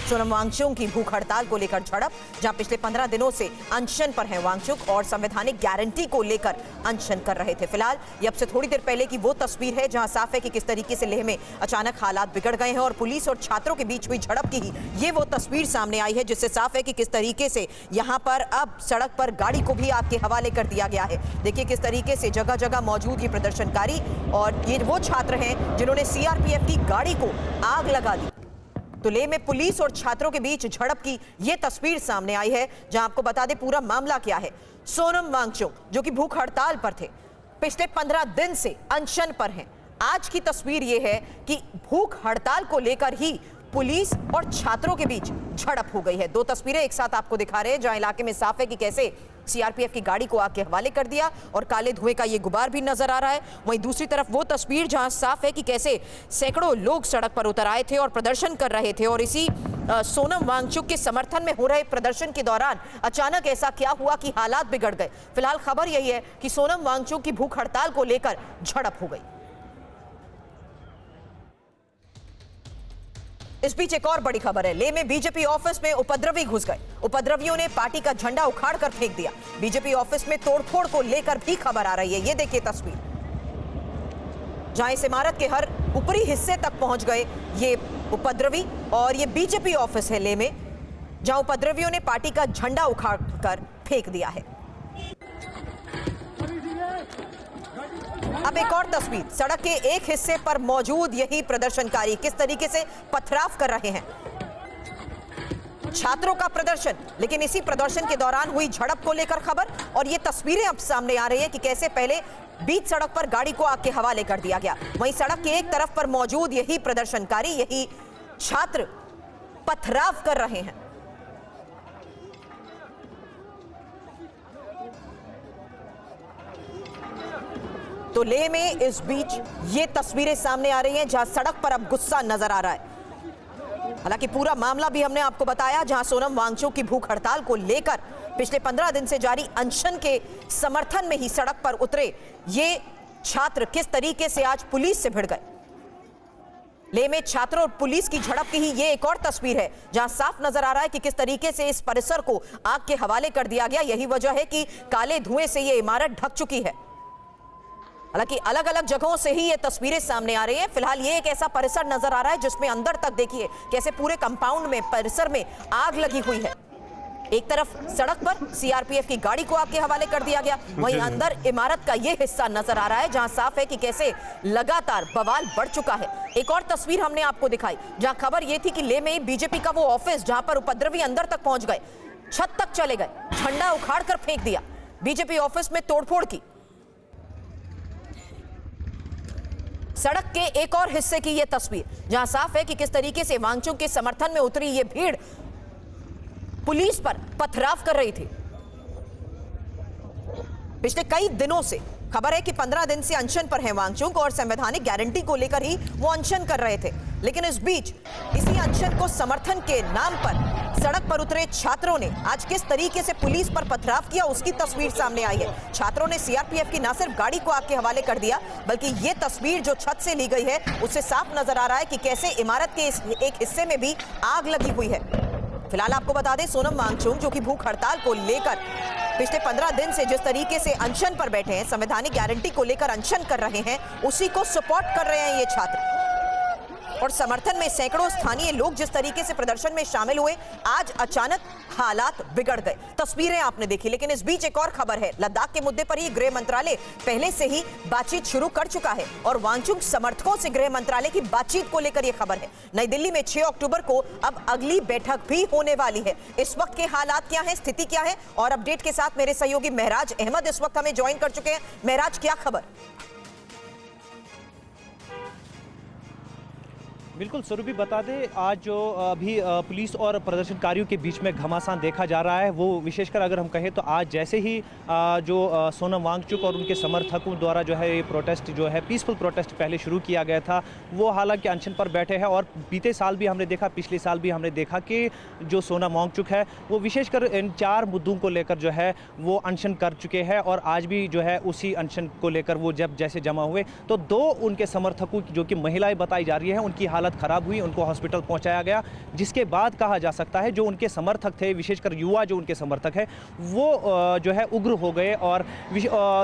सोनम वांगचुक की भूख हड़ताल को लेकर झड़प, जहां पिछले 15 दिनों से अनशन पर हैं वांगचुक और संवैधानिक गारंटी को लेकर अनशन कर रहे थे। फिलहाल ये अब से थोड़ी देर पहले की वो तस्वीर है जहां साफ है कि किस तरीके से लेह में अचानक हालात बिगड़ गए हैं और पुलिस और छात्रों के बीच हुई झड़प की ही ये वो तस्वीर सामने आई है, जिससे साफ है कि किस तरीके से यहां पर अब सड़क पर गाड़ी को भी आग के हवाले कर दिया गया है। देखिए किस तरीके से जगह जगह मौजूद ये प्रदर्शनकारी और ये वो छात्र हैं जिन्होंने सीआरपीएफ की गाड़ी को आग लगा दी। तो लेह में पुलिस और छात्रों के बीच झड़प की यह तस्वीर सामने आई है, जहां आपको बता दें पूरा मामला क्या है। सोनम वांगचुक जो कि भूख हड़ताल पर थे, पिछले 15 दिन से अनशन पर हैं। आज की तस्वीर यह है कि भूख हड़ताल को लेकर ही पुलिस और छात्रों के बीच झड़प हो गई है। दो तस्वीरें एक साथ आपको दिखा रहे हैं, जहां इलाके में साफ है कि कैसे सीआरपीएफ की गाड़ी को आग के हवाले कर दिया और काले धुएं का ये गुबार भी नजर आ रहा है। वहीं दूसरी तरफ वो तस्वीर जहां साफ है कि कैसे सैकड़ों लोग सड़क पर उतर आए थे और प्रदर्शन कर रहे थे और इसी सोनम वांगचुक के समर्थन में हो रहे प्रदर्शन के दौरान अचानक ऐसा क्या हुआ कि हालात बिगड़ गए। फिलहाल खबर यही है कि सोनम वांगचुक की भूख हड़ताल को लेकर झड़प हो गई। इस बीच एक और बड़ी खबर है, लेह में बीजेपी ऑफिस में उपद्रवी घुस गए। उपद्रवियों ने पार्टी का झंडा उखाड़कर फेंक दिया। बीजेपी ऑफिस में तोड़फोड़ को लेकर भी खबर आ रही है। ये देखिए तस्वीर, जहां इस इमारत के हर ऊपरी हिस्से तक पहुंच गए ये उपद्रवी और ये बीजेपी ऑफिस है लेह में, जहां उपद्रवियों ने पार्टी का झंडा उखाड़कर फेंक दिया है। अब एक और तस्वीर, सड़क के एक हिस्से पर मौजूद यही प्रदर्शनकारी किस तरीके से पथराव कर रहे हैं। छात्रों का प्रदर्शन, लेकिन इसी प्रदर्शन के दौरान हुई झड़प को लेकर खबर और ये तस्वीरें अब सामने आ रही है कि कैसे पहले बीच सड़क पर गाड़ी को आग के हवाले कर दिया गया, वहीं सड़क के एक तरफ पर मौजूद यही प्रदर्शनकारी, यही छात्र पथराव कर रहे हैं। तो लेह में इस बीच ये तस्वीरें सामने आ रही हैं जहां सड़क पर अब गुस्सा नजर आ रहा है। हालांकि पूरा मामला भी हमने आपको बताया, जहां सोनम वांगचुक की भूख हड़ताल को लेकर पिछले 15 दिन से जारी अनशन के समर्थन में ही सड़क पर उतरे ये छात्र किस तरीके से आज पुलिस से भिड़ गए। लेह में छात्रों और पुलिस की झड़प की ही ये एक और तस्वीर है, जहां साफ नजर आ रहा है कि किस तरीके से इस परिसर को आग के हवाले कर दिया गया। यही वजह है कि काले धुएं से ये इमारत ढक चुकी है। हालांकि अलग अलग जगहों से ही ये तस्वीरें सामने आ रही हैं। फिलहाल ये एक ऐसा परिसर नजर आ रहा है जिसमें अंदर तक देखिए कैसे पूरे कंपाउंड में, परिसर में आग लगी हुई है। एक तरफ सड़क पर सीआरपीएफ की गाड़ी को आग के हवाले कर दिया गया, वहीं अंदर इमारत का ये हिस्सा नजर आ रहा है जहां साफ है कि कैसे लगातार बवाल बढ़ चुका है। एक और तस्वीर हमने आपको दिखाई जहां खबर ये थी कि लेह में बीजेपी का वो ऑफिस जहां पर उपद्रवी अंदर तक पहुंच गए, छत तक चले गए, झंडा उखाड़ कर फेंक दिया, बीजेपी ऑफिस में तोड़फोड़ की। सड़क के एक और हिस्से की यह तस्वीर जहां साफ है कि किस तरीके से वांगचुक के समर्थन में उतरी यह भीड़ पुलिस पर पथराव कर रही थी। पिछले कई दिनों से खबर है कि 15 दिन से अनशन पर हैं वांगचुक और संवैधानिक गारंटी को लेकर ही वो अनशन कर रहे थे। लेकिन इस बीच इसी अनशन को समर्थन के नाम पर सड़क पर उतरे छात्रों ने आज किस तरीके से पुलिस पर पथराव किया उसकी तस्वीर सामने आई है। छात्रों ने सीआरपीएफ की न सिर्फ गाड़ी को आग के हवाले कर दिया, बल्कि ये तस्वीर जो छत से ली गई है उससे साफ नजर आ रहा है कि कैसे इमारत के इस एक हिस्से में भी आग लगी हुई है। फिलहाल आपको बता दें, सोनम वांगचुक जो कि भूख हड़ताल को लेकर पिछले 15 दिन से जिस तरीके से अनशन पर बैठे हैं, संवैधानिक गारंटी को लेकर अनशन कर रहे हैं, उसी को सपोर्ट कर रहे हैं ये छात्र और समर्थन में सैकड़ों स्थानीय लोग जिस तरीके से प्रदर्शन में शामिल हुए, आज अचानक हालात बिगड़ गए। तस्वीरें आपने देखी। लेकिन इस बीच एक और खबर है, लद्दाख के मुद्दे पर ही गृह मंत्रालय पहले से ही बातचीत शुरू कर चुका है और वांगचुक समर्थकों से गृह मंत्रालय की बातचीत को लेकर यह खबर है। नई दिल्ली में 6 अक्टूबर को अब अगली बैठक भी होने वाली है। इस वक्त के हालात क्या है, स्थिति क्या है, और अपडेट के साथ मेरे सहयोगी महराज अहमद इस वक्त हमें ज्वाइन कर चुके हैं। महराज, क्या खबर? बिल्कुल स्वरूप भी बता दें, आज जो अभी पुलिस और प्रदर्शनकारियों के बीच में घमासान देखा जा रहा है, वो विशेषकर अगर हम कहें तो आज जैसे ही जो सोनम वांगचुक और उनके समर्थकों द्वारा जो है ये प्रोटेस्ट जो है पीसफुल प्रोटेस्ट पहले शुरू किया गया था, वो हालांकि अनशन पर बैठे हैं। और बीते साल भी हमने देखा, पिछले साल भी हमने देखा कि जो सोनम वांगचुक है वो विशेषकर इन 4 मुद्दों को लेकर जो है वो अनशन कर चुके हैं और आज भी जो है उसी अनशन को लेकर वो जब जैसे जमा हुए तो 2 उनके समर्थकों की जो कि महिलाएं बताई जा रही है, उनकी हालत ख़राब हुई, उनको हॉस्पिटल पहुंचाया गया, जिसके बाद कहा जा सकता है जो उनके समर्थक थे, विशेषकर युवा जो उनके समर्थक है, वो जो है उग्र हो गए और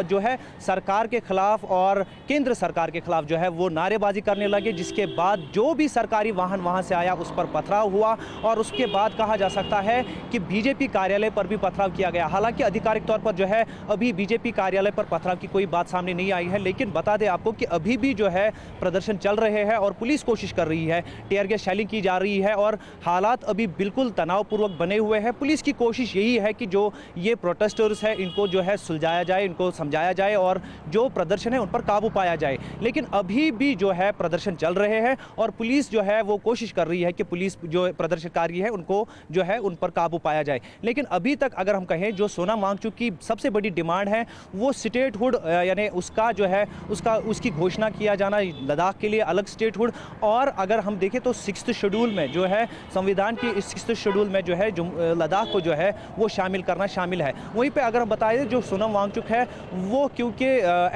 जो है सरकार के खिलाफ और केंद्र सरकार के खिलाफ जो है वो नारेबाजी करने लगे, जिसके बाद जो भी सरकारी वाहन वहां से आया उस पर पथराव हुआ और उसके बाद कहा जा सकता है कि बीजेपी कार्यालय पर भी पथराव किया गया। हालांकि आधिकारिक तौर पर जो है अभी बीजेपी कार्यालय पर पथराव की कोई बात सामने नहीं आई है, लेकिन बता दें आपको कि अभी भी जो है प्रदर्शन चल रहे हैं और पुलिस कोशिश कर रही है, टीयर गैस शेलिंग की जा रही है और हालात अभी बिल्कुल तनावपूर्वक बने हुए हैं। पुलिस की कोशिश यही है कि जो ये प्रोटेस्टर्स है इनको जो है सुलझाया जाए, इनको समझाया जाए और जो प्रदर्शन है उन पर काबू पाया जाए, लेकिन अभी भी जो है प्रदर्शन चल रहे हैं और पुलिस जो है वो कोशिश कर रही है कि पुलिस जो प्रदर्शनकारी है उनको जो है उन पर काबू पाया जाए। लेकिन अभी तक अगर हम कहें जो सोनम वांगचुक की सबसे बड़ी डिमांड है वो स्टेटहुड, यानी उसका जो है उसकी घोषणा किया जाना, लद्दाख के लिए अलग स्टेटहुड, और अगर हम देखें तो 6th शेड्यूल में जो है संविधान की इस 6th शेड्यूल में जो है लद्दाख को जो है वो शामिल करना शामिल है। वहीं पे अगर हम बताएं जो सोनम वांगचुक है वो क्योंकि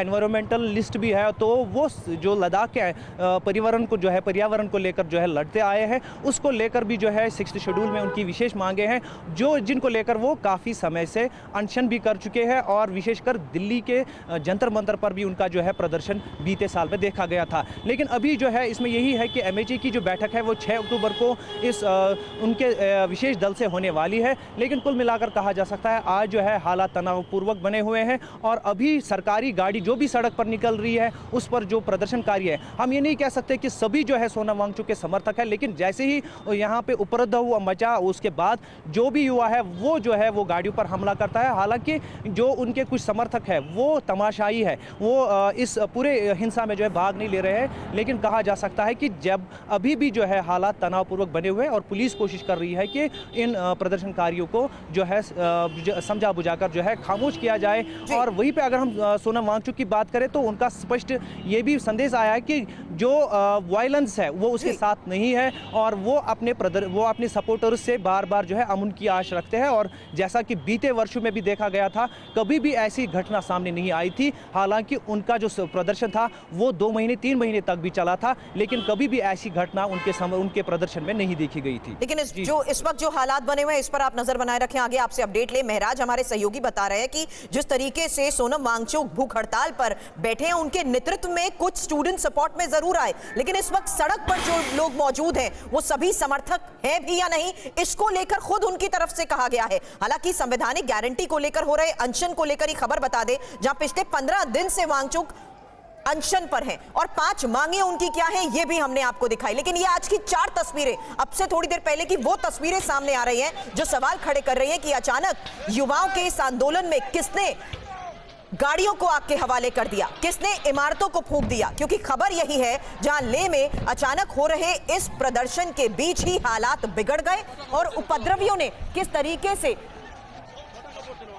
एनवायरमेंटल लिस्ट भी है, तो वो जो लद्दाख के पर्यावरण को लेकर जो है लड़ते आए हैं, उसको लेकर भी जो है 6th शेड्यूल में उनकी विशेष मांगे हैं जिनको लेकर वो काफ़ी समय से अनशन भी कर चुके हैं और विशेषकर दिल्ली के जंतर मंतर पर भी उनका जो है प्रदर्शन बीते साल में देखा गया था। लेकिन अभी जो है इसमें यही है कि एमएचए की जो बैठक है वो 6 अक्टूबर को उनके विशेष दल से होने वाली है, लेकिन कुल मिलाकर कहा जा सकता है आज जो है हालात तनावपूर्वक बने हुए हैं और अभी सरकारी गाड़ी जो भी सड़क पर निकल रही है उस पर जो प्रदर्शनकारी है, हम ये नहीं कह सकते कि सभी जो है सोनम वांगचुक के समर्थक है, लेकिन जैसे ही यहाँ पे उपद्रव हुआ मचा उसके बाद जो भी युवा है वो जो है वो गाड़ियों पर हमला करता है। हालांकि जो उनके कुछ समर्थक है वो तमाशाई है, वो इस पूरे हिंसा में जो है भाग नहीं ले रहे हैं, लेकिन कहा जा सकता है कि जब अभी भी जो है हालात तनावपूर्वक बने हुए हैं और पुलिस कोशिश कर रही है कि इन प्रदर्शनकारियों को जो है समझा बुझाकर जो है खामोश किया जाए। और वहीं पे अगर हम सोनम वांगचुक की बात करें तो उनका स्पष्ट ये भी संदेश आया है कि जो वायलेंस है वो उसके साथ नहीं है और वो अपने सपोर्टर्स से बार बार जो है अमन की आश रखते हैं, और जैसा कि बीते वर्षों में भी देखा गया था कभी भी ऐसी घटना सामने नहीं आई थी। हालांकि उनका जो प्रदर्शन था वो 2 महीने 3 महीने तक भी चला था, लेकिन कभी भी ऐसी घटना उनके प्रदर्शन में नहीं देखी गई थी। लेकिन इस वक्त जो हालात बने हुए हैं इस पर आप नजर बनाए रखें, आगे आपसे अपडेट ले। महराज हमारे सहयोगी बता रहे हैं कि जिस तरीके से सोनम वांगचुक भूख हड़ताल पर बैठे हैं उनके नेतृत्व में कुछ स्टूडेंट सपोर्ट में जरूर आए, लेकिन इस वक्त सड़क पर जो लोग मौजूद हैं वो सभी समर्थक हैं भी या नहीं, इसको लेकर खुद उनकी तरफ से कहा गया है। हालांकि संवैधानिक गारंटी को लेकर हो रहे अनशन को लेकर ही खबर बता दे, जहां पिछले 15 दिन से वांगचुक अनशन पर हैं और 5 मांगे उनकी क्या हैं ये भी हमने आपको दिखाई। लेकिन ये आज की 4 तस्वीरें, अब से थोड़ी देर पहले की वो तस्वीरें सामने आ रही हैं जो सवाल खड़े कर रही हैं कि अचानक युवाओं के इस आंदोलन में किसने गाड़ियों को आग के हवाले कर दिया, किसने इमारतों को फूंक दिया। क्योंकि खबर यही है जहां लेह में अचानक हो रहे इस प्रदर्शन के बीच ही हालात बिगड़ गए और उपद्रवियों ने किस तरीके से,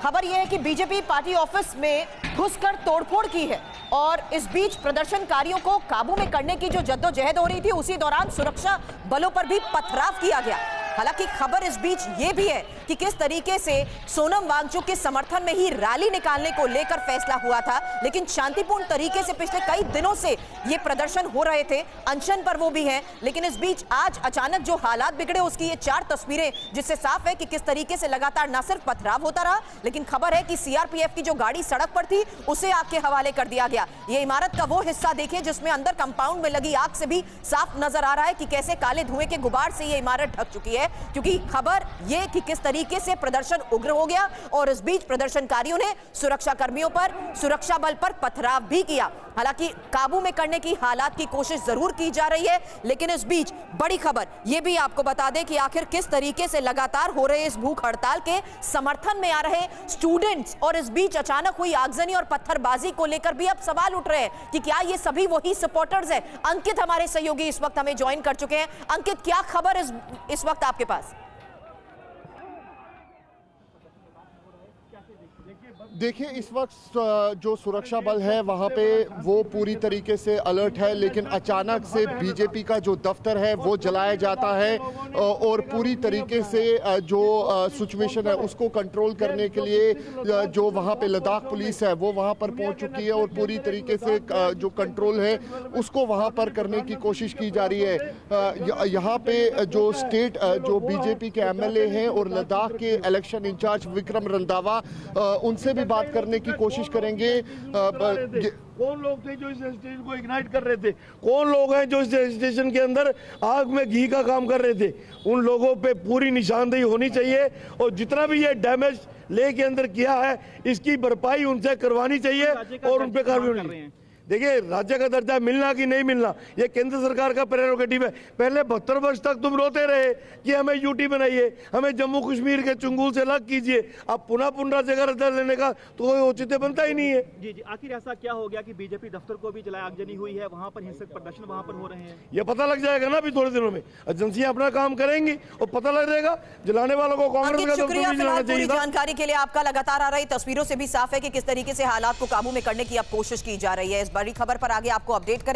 खबर यह है कि बीजेपी पार्टी ऑफिस में घुसकर तोड़फोड़ की है और इस बीच प्रदर्शनकारियों को काबू में करने की जो जद्दोजहद हो रही थी उसी दौरान सुरक्षा बलों पर भी पथराव किया गया। हालांकि खबर इस बीच ये भी है कि किस तरीके से सोनम वांगचुक के समर्थन में ही रैली निकालने को लेकर फैसला हुआ था, लेकिन शांतिपूर्ण तरीके से पिछले कई दिनों से ये प्रदर्शन हो रहे थे, अनशन पर वो भी हैं। लेकिन इस बीच आज अचानक जो हालात बिगड़े उसकी ये 4 तस्वीरें जिससे साफ है कि किस तरीके से लगातार न सिर्फ पथराव होता रहा, लेकिन खबर है कि सीआरपीएफ की जो गाड़ी सड़क पर थी उसे आग के हवाले कर दिया गया। ये इमारत का वो हिस्सा देखिए जिसमें अंदर कंपाउंड में लगी आग से भी साफ नजर आ रहा है कि कैसे काले धुएं के गुबार से ये इमारत ढक चुकी है। क्योंकि खबर यह कि किस तरीके से प्रदर्शन उग्र हो गया और इस बीच प्रदर्शनकारियों ने सुरक्षा कर्मियों पर, सुरक्षा बल पर पथराव भी किया। हालांकि काबू में करने की हालात की कोशिश जरूर की जा रही है, लेकिन इस बीच बड़ी खबर यह भी आपको बता दें कि आखिर किस तरीके से लगातार हो रहे इस भूख हड़ताल के समर्थन में आ रहे स्टूडेंट्स और इस बीच अचानक हुई आगजनी और पत्थरबाजी को लेकर भी अब सवाल उठ रहे हैं कि क्या ये सभी वही सपोर्टर्स हैं। अंकित हमारे सहयोगी इस वक्त हमें ज्वाइन कर चुके हैं। अंकित, क्या खबर इस वक्त आपके पास? देखिए, इस वक्त जो सुरक्षा बल है वहाँ पे वो पूरी तरीके से अलर्ट है, लेकिन अचानक से बीजेपी का जो दफ्तर है वो जलाया जाता है और पूरी तरीके से जो सिचुएशन है उसको कंट्रोल करने के लिए जो वहाँ पे लद्दाख पुलिस है वो वहाँ पर पहुँच चुकी है और पूरी तरीके से जो कंट्रोल है उसको वहाँ पर करने की कोशिश की जा रही है। यहाँ पे जो स्टेट जो बीजेपी के एमएलए हैं और लद्दाख के इलेक्शन इंचार्ज विक्रम रंधावा, उनसे भी बात करने की कोशिश करेंगे। कौन लोग थे जो इस स्टेशन को इग्नाइट कर रहे थे? कौन लोग हैं जो इस स्टेशन के अंदर आग में घी का काम कर रहे थे? उन लोगों पे पूरी निशानदेही होनी चाहिए और जितना भी ये डैमेज लेह के अंदर किया है इसकी भरपाई उनसे करवानी चाहिए और उन पे कार्रवाई होनी चाहिए। देखिए, राज्य का दर्जा मिलना कि नहीं मिलना ये केंद्र सरकार का प्रेरोगेटिव है। पहले 72 वर्ष तक तुम रोते रहे कि हमें यूटी बनाइए, हमें जम्मू कश्मीर के चुंगुल से अलग कीजिए। अब पुनः जगह दर्जा लेने का तो कोई औचित्य बनता ही नहीं है। जी जी, आखिर ऐसा क्या हो गया कि बीजेपी दफ्तर को भी जलाया, आगजनी हुई है, वहां पर हिंसक प्रदर्शन वहां पर हो रहे हैं? ये पता लग जाएगा ना अभी थोड़े दिनों में, एजेंसियां अपना काम करेंगी और पता लग जाएगा। जलाने वालों को कांग्रेस अंकित, का शुक्रिया दफ्तर भी फिलहाल जलाना पूरी चाहिए था। जानकारी के लिए आपका। लगातार आ रही तस्वीरों से भी साफ है कि किस तरीके से हालात को काबू में करने की अब कोशिश की जा रही है। इस बड़ी खबर पर आगे आपको अपडेट करेंगे।